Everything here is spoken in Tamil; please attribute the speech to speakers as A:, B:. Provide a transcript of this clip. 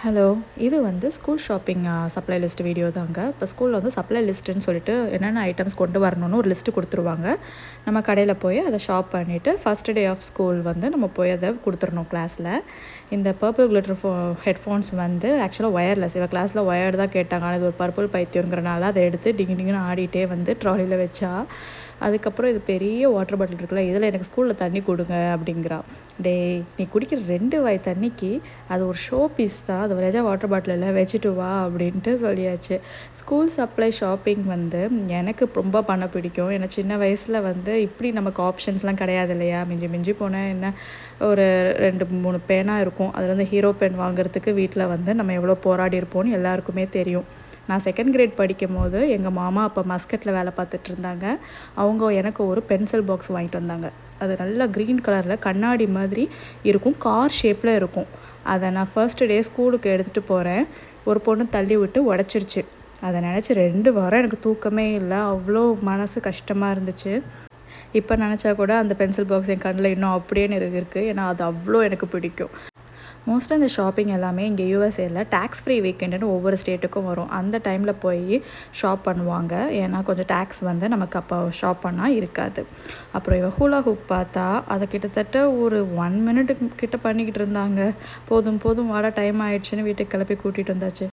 A: ஹலோ, இது வந்து school shopping supply list video தாங்க. இப்போ ஸ்கூலில் வந்து சப்ளை லிஸ்ட்டுன்னு சொல்லிட்டு என்னென்ன ஐட்டம்ஸ் கொண்டு வரணும்னு ஒரு லிஸ்ட்டு கொடுத்துருவாங்க. நம்ம கடையில் போய் அதை ஷாப் பண்ணிவிட்டு ஃபஸ்ட் டே ஆஃப் ஸ்கூல் வந்து நம்ம போய் அதை கொடுத்துடணும் கிளாஸில். இந்த பர்பிள் கிளிட்டர் ஹெட்ஃபோன்ஸ் வந்து ஆக்சுவலாக ஒயர்லெஸ். இவள் கிளாஸில் ஒயர்டு தான் கேட்டாங்க. ஆனால் இது ஒரு பர்பிள் பைத்தியங்கிறனால அதை எடுத்து டிங்குன்னு ஆடிட்டே வந்து ட்ராலியில் வச்சா. அதுக்கப்புறம் இது பெரிய வாட்டர் பாட்டில் இருக்குல்ல, இதில் எனக்கு ஸ்கூலில் தண்ணி கொடுங்க அப்படிங்கிறா. டேய், நீ குடிக்கிற 2 வாய் தண்ணிக்கு அது ஒரு ஷோ பீஸ் தான், அது வரைஜா வாட்டர் பாட்டிலில் வச்சுட்டு வா அப்படின்ட்டு சொல்லியாச்சு. ஸ்கூல் சப்ளை ஷாப்பிங் வந்து எனக்கு ரொம்ப பண்ண பிடிக்கும். ஏன்னா சின்ன வயசில் வந்து இப்படி நமக்கு ஆப்ஷன்ஸ்லாம் கிடையாது இல்லையா. மிஞ்சி மிஞ்சி போனால் என்ன, ஒரு 2-3 பேனா இருக்கும். அதில் வந்து ஹீரோ பென் வாங்குறதுக்கு வீட்டில் வந்து நம்ம எவ்வளோ போராடி இருப்போம்னு எல்லாருக்குமே தெரியும். நான் 2nd கிரேட் படிக்கும் போது எங்கள் மாமா அப்போ மஸ்கட்டில் வேலை பார்த்துட்டு இருந்தாங்க. அவங்க எனக்கு ஒரு பென்சில் பாக்ஸ் வாங்கிட்டு வந்தாங்க. அது நல்லா க்ரீன் கலரில் கண்ணாடி மாதிரி இருக்கும், கார் ஷேப்பில் இருக்கும். அதை நான் ஃபர்ஸ்ட் டே ஸ்கூலுக்கு எடுத்துகிட்டு போகிறேன். ஒரு பொண்ணு தள்ளி விட்டு உடச்சிருச்சு. அதை நினச்சி 2 வாரம் எனக்கு தூக்கமே இல்லை. அவ்வளோ மனசு கஷ்டமாக இருந்துச்சு. இப்போ நினச்சா கூட அந்த பென்சில் பாக்ஸ் என் கண்ணில் இன்னும் அப்படியே இருக்குது. ஏன்னா அது அவ்வளோ எனக்கு பிடிக்கும். மோஸ்ட்டாக இந்த ஷாப்பிங் எல்லாமே இங்கே யூஎஸ்ஏல டேக்ஸ் ஃப்ரீ வீக்கெண்டுன்னு ஒவ்வொரு ஸ்டேட்டுக்கும் வரும். அந்த டைமில் போய் ஷாப் பண்ணுவாங்க. ஏன்னா கொஞ்சம் டேக்ஸ் வந்து நமக்கு அப்போ ஷாப் பண்ணால் இருக்காது. அப்புறம் இவ ஹூலா ஹூப் பார்த்தா அதை கிட்டத்தட்ட ஒரு 1 மினிட் கிட்ட பண்ணிக்கிட்டு இருந்தாங்க. போதும் வாடா டைம் ஆயிடுச்சுன்னு வீட்டுக்கு கிளப்பி கூட்டிகிட்டு வந்தாச்சு.